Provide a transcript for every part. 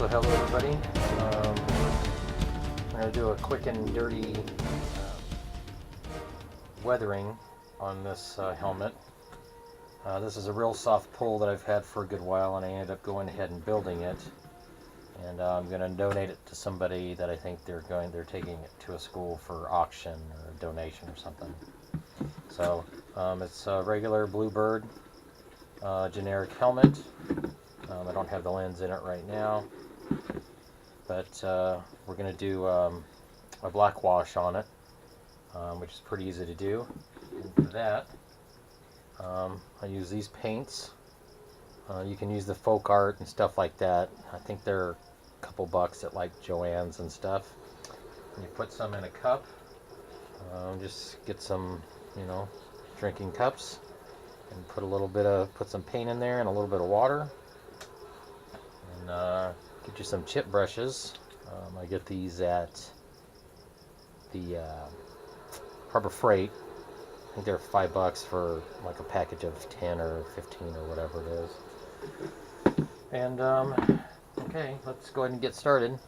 hello everybody. I'm going to do a quick and dirty weathering on this helmet. This is a real soft pull that I've had for a good while, and I ended up going ahead and building it. And I'm going to donate it to somebody that I think they're taking it to a school for auction or a donation or something. So it's a regular Bluebird generic helmet. I don't have the lens in it right now, but we're going to do a black wash on it, which is pretty easy to do. And for that, I use these paints. You can use the folk art and stuff like that. I think they're a couple bucks at like Joann's and stuff. And you put some in a cup. Just get some, drinking cups, and put some paint in there and a little bit of water. And get you some chip brushes. I get these at the Harbor Freight. I think they're $5 for like a package of 10 or 15 or whatever it is. And okay, let's go ahead and get started.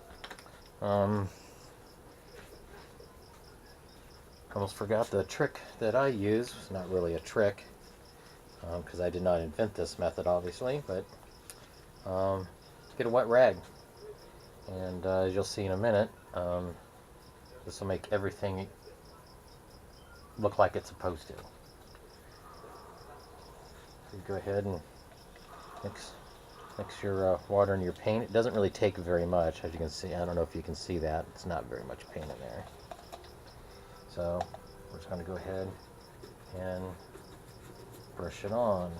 Almost forgot the trick that I use. It's not really a trick, because I did not invent this method, obviously, but get a wet rag, and as you'll see in a minute, this will make everything look like it's supposed to. So you go ahead and mix your water in your paint. It doesn't really take very much, as you can see. I don't know if you can see that. It's not very much paint in there. So we're just going to go ahead and brush it on.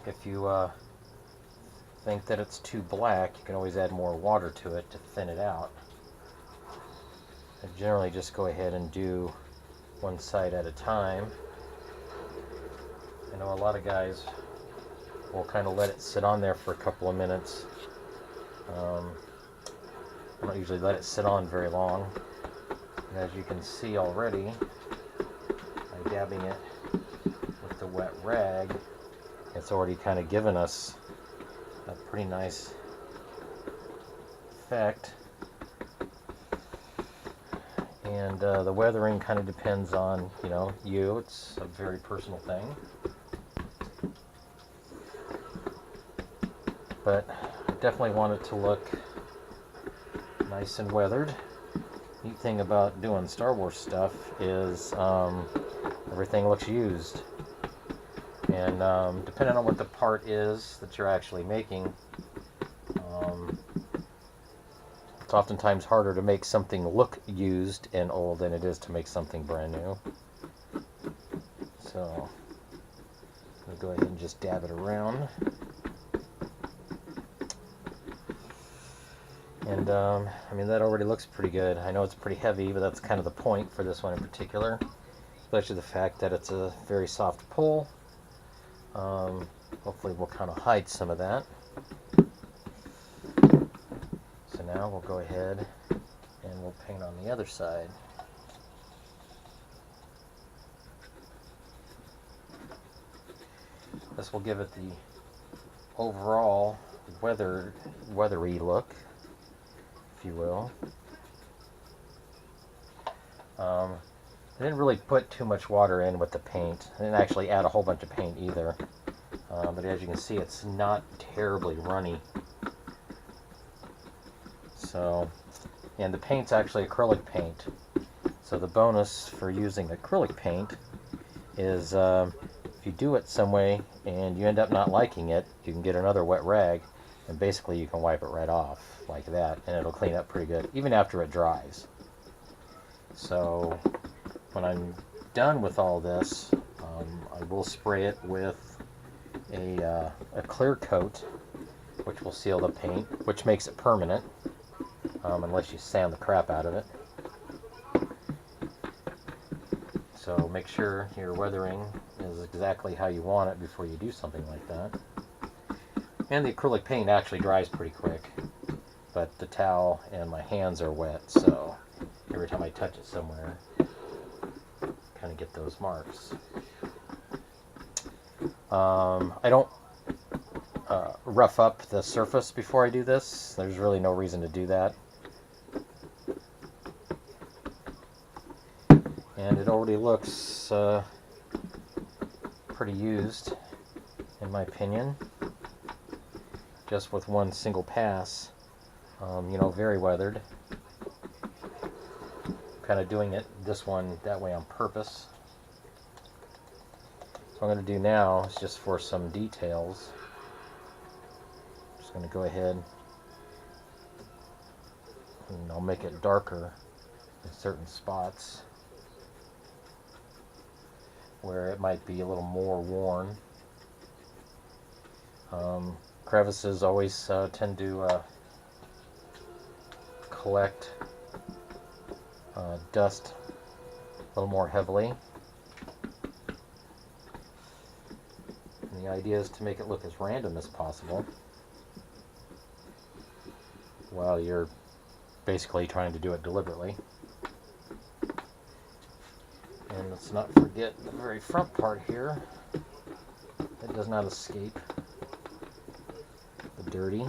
If you think that it's too black, you can always add more water to it to thin it out. I generally just go ahead and do one side at a time. I know a lot of guys will kind of let it sit on there for a couple of minutes. I don't usually let it sit on very long. And as you can see already, by dabbing it with the wet rag, it's already kind of given us a pretty nice effect. And the weathering kind of depends on, you. It's a very personal thing. But I definitely want it to look nice and weathered. Neat thing about doing Star Wars stuff is everything looks used. And depending on what the part is that you're actually making, it's oftentimes harder to make something look used and old than it is to make something brand new. So I'm going to go ahead and just dab it around. And that already looks pretty good. I know it's pretty heavy, but that's kind of the point for this one in particular, especially the fact that it's a very soft pull. Hopefully we'll kind of hide some of that. So now we'll go ahead and we'll paint on the other side. This will give it the overall weathery look, if you will. I didn't really put too much water in with the paint. I didn't actually add a whole bunch of paint either. But as you can see, it's not terribly runny. So, and the paint's actually acrylic paint. So the bonus for using acrylic paint is if you do it some way and you end up not liking it, you can get another wet rag, and basically you can wipe it right off like that, and it'll clean up pretty good, even after it dries. So when I'm done with all this, I will spray it with a clear coat, which will seal the paint, which makes it permanent, unless you sand the crap out of it. So make sure your weathering is exactly how you want it before you do something like that. And the acrylic paint actually dries pretty quick, but the towel and my hands are wet, so every time I touch it somewhere, kind of get those marks. I don't rough up the surface before I do this. There's really no reason to do that. And it already looks pretty used, in my opinion, just with one single pass. You know, very weathered. Kind of doing it this one that way on purpose. So what I'm going to do now is just for some details. I'm just going to go ahead and I'll make it darker in certain spots where it might be a little more worn. Crevices always tend to collect dust a little more heavily. And the idea is to make it look as random as possible while you're basically trying to do it deliberately. And let's not forget the very front part here. It does not escape the dirty.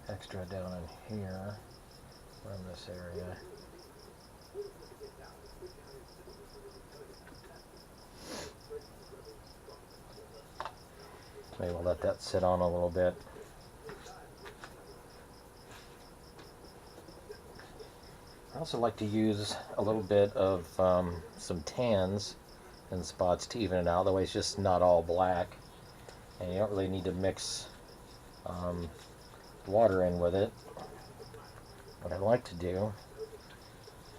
Extra down in here, around this area. Maybe we'll let that sit on a little bit. I also like to use a little bit of some tans in spots to even it out. That way it's just not all black, and you don't really need to mix water in with it. What I like to do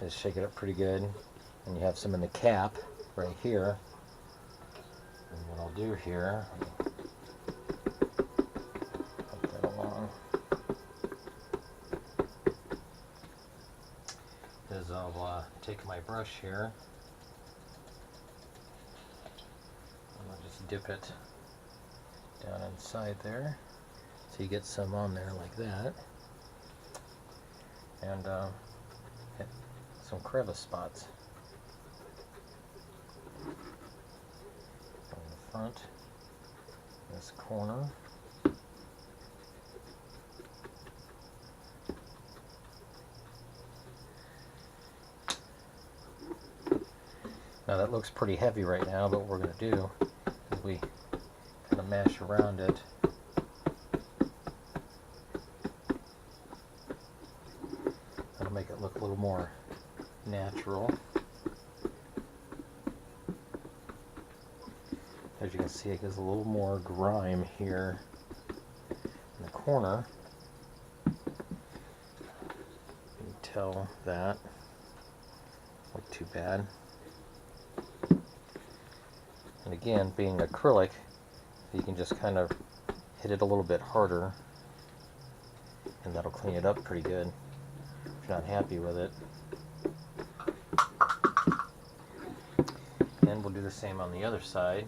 is shake it up pretty good, and you have some in the cap right here. And what I'll do here, put that along, is I'll take my brush here and I'll just dip it down inside there. So you get some on there like that, and hit some crevice spots on the front, this corner. Now that looks pretty heavy right now, but what we're going to do is we kind of mash around it. Make it look a little more natural. As you can see, it gives a little more grime here in the corner. You can tell that. Look too bad. And again, being acrylic, you can just kind of hit it a little bit harder, and that'll clean it up pretty good. If you're not happy with it. And we'll do the same on the other side.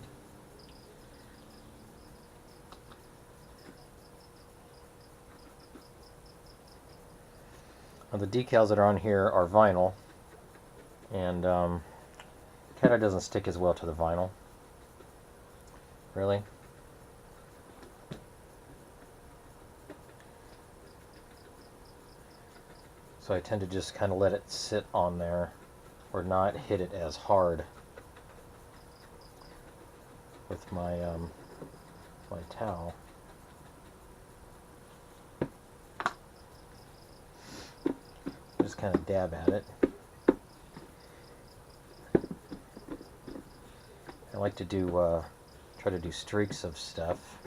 Now the decals that are on here are vinyl, and kind of doesn't stick as well to the vinyl. Really. So I tend to just kind of let it sit on there, or not hit it as hard with my my towel. Just kind of dab at it. I like to do try to do streaks of stuff.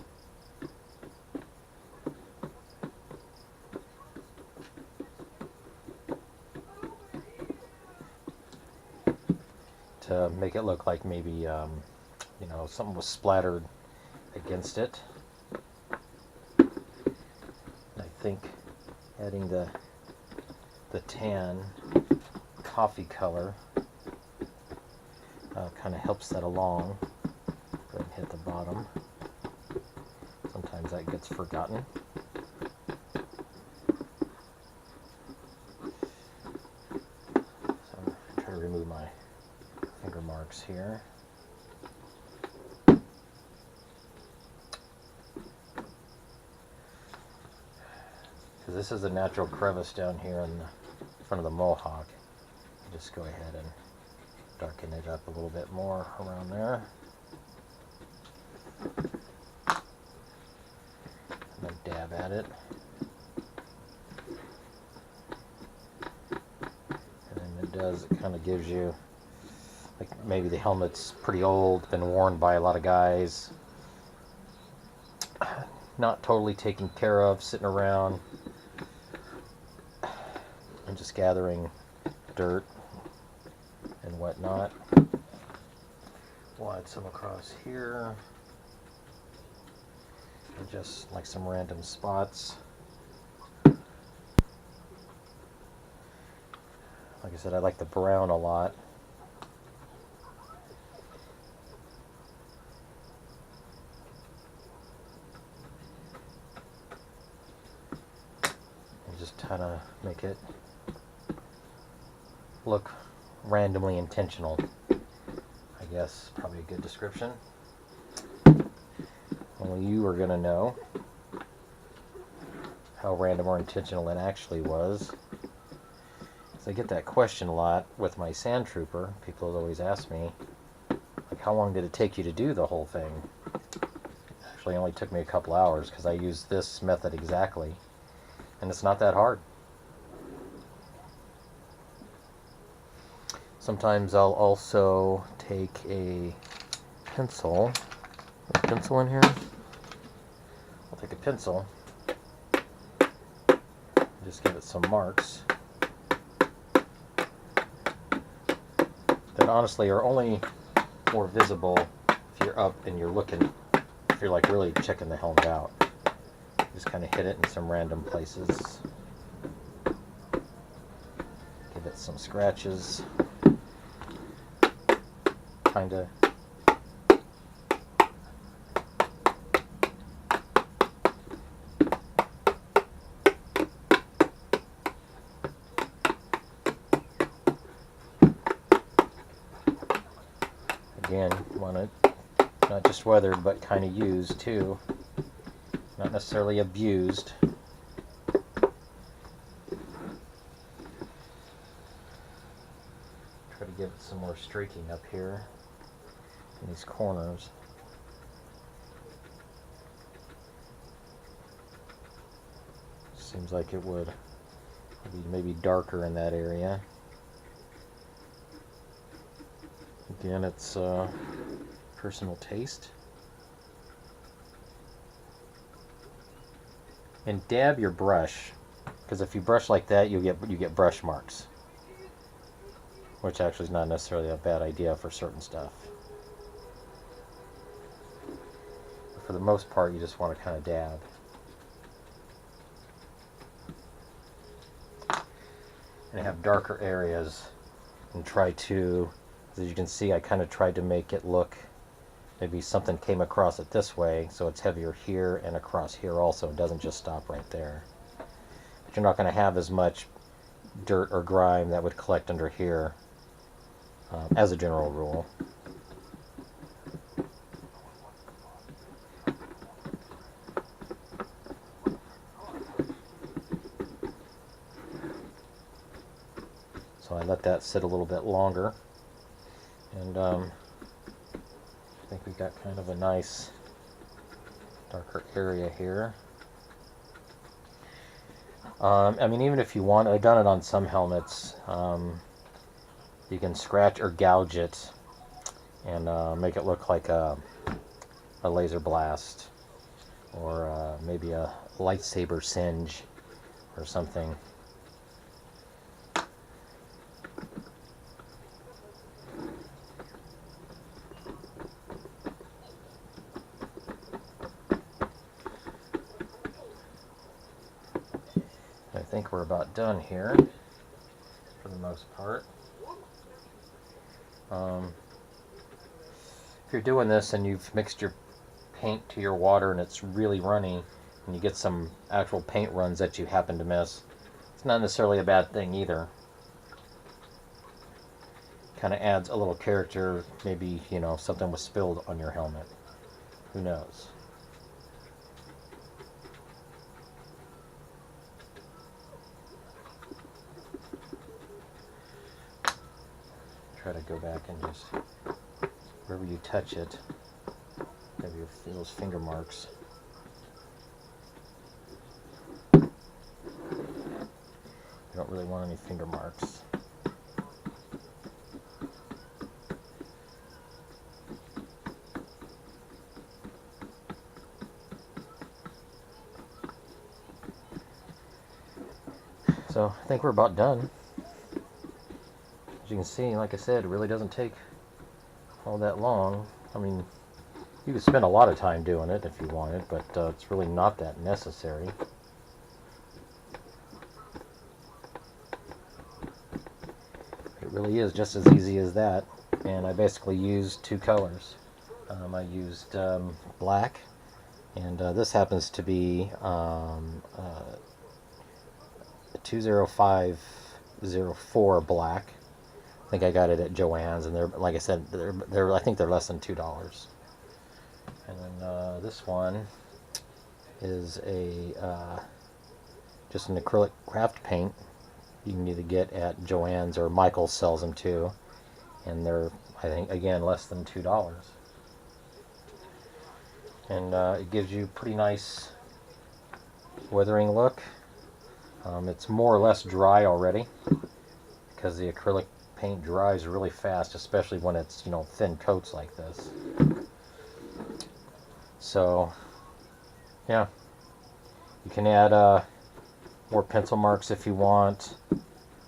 To make it look like maybe you know, something was splattered against it. And I think adding the tan coffee color kind of helps that along. ahead and hit the bottom. Sometimes that gets forgotten. So I'm try to remove my finger marks here. Because this is a natural crevice down here in the front of the mohawk. Just go ahead and darken it up a little bit more around there. And then dab at it. And then it kind of gives you, like maybe the helmet's pretty old, been worn by a lot of guys, not totally taken care of, sitting around and just gathering dirt and whatnot. We'll add some across here, and just like some random spots. Like I said, I like the brown a lot. And just kind of make it look randomly intentional, I guess, probably a good description. Only you are going to know how random or intentional it actually was. So I get that question a lot with my sand trooper. People always ask me, like, how long did it take you to do the whole thing? Actually, it only took me a couple hours because I used this method exactly, and it's not that hard. Sometimes I'll also take a pencil. A pencil in here? I'll take a pencil, just give it some marks that honestly are only more visible if you're up and you're looking, if you're like really checking the helmet out. Just kind of hit it in some random places. Give it some scratches. Kind of again, want it not just weathered but kind of used too, not necessarily abused. Try to give it some more streaking up here in these corners. Seems like it would be maybe darker in that area. Again, it's personal taste. And dab your brush, because if you brush like that, you get brush marks, which actually is not necessarily a bad idea for certain stuff. But for the most part, you just want to kind of dab. And have darker areas and try to, as you can see, I kind of tried to make it look, maybe something came across it this way, so it's heavier here and across here also. It doesn't just stop right there. But you're not going to have as much dirt or grime that would collect under here, as a general rule. So I let that sit a little bit longer, and I think we got kind of a nice darker area here. I mean, even if you want, I've done it on some helmets, you can scratch or gouge it and make it look like a laser blast, or maybe a lightsaber singe or something. I think we're about done here for the most part. if you're doing this and you've mixed your paint to your water and it's really runny, and you get some actual paint runs that you happen to miss, it's not necessarily a bad thing either. Kind of adds a little character. Maybe, you know, something was spilled on your helmet. Who knows? Try to go back and just, wherever you touch it, have those finger marks. You don't really want any finger marks. So I think we're about done. As you can see, like I said, it really doesn't take all that long. I mean, you could spend a lot of time doing it if you wanted, but it's really not that necessary. It really is just as easy as that. And I basically used two colors. I used black, and this happens to be 20504 black. I think I got it at Joann's, and they're, like I said, I think they're less than $2. And then this one is a just an acrylic craft paint. You can either get at Joann's or Michael's sells them too, and they're, I think, again, less than $2. And it gives you a pretty nice weathering look. It's more or less dry already because the acrylic paint dries really fast, especially when it's, you know, thin coats like this. So yeah, you can add more pencil marks if you want.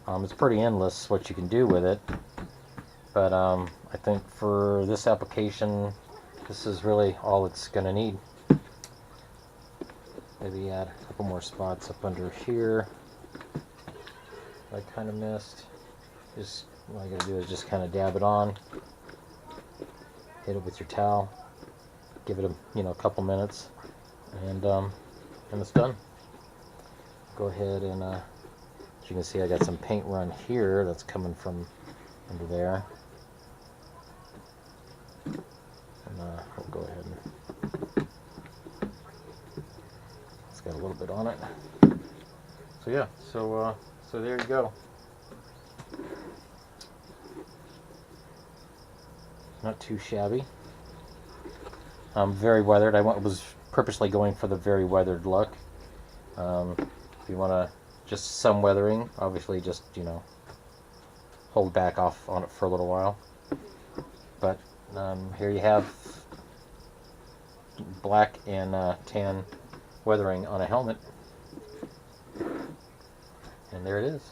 It's pretty endless what you can do with it, but I think for this application, this is really all it's going to need. Maybe add a couple more spots up under here I kind of missed. Just all you gotta do is just kind of dab it on, hit it with your towel, give it a a couple minutes, and it's done. Go ahead and as you can see, I got some paint run here that's coming from under there, and we'll go ahead and it's got a little bit on it. So yeah, so there you go. Not too shabby. Very weathered. I was purposely going for the very weathered look. If you want to just some weathering, obviously just hold back off on it for a little while. But here you have black and tan weathering on a helmet, and there it is.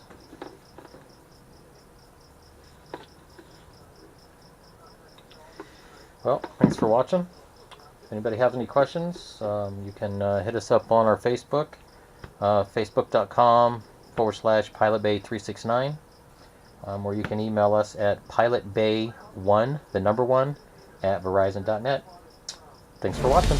Well, thanks for watching. If anybody has any questions, you can hit us up on our Facebook, facebook.com/pilotbay369, or you can email us at pilotbay1, the number 1, @verizon.net. Thanks for watching.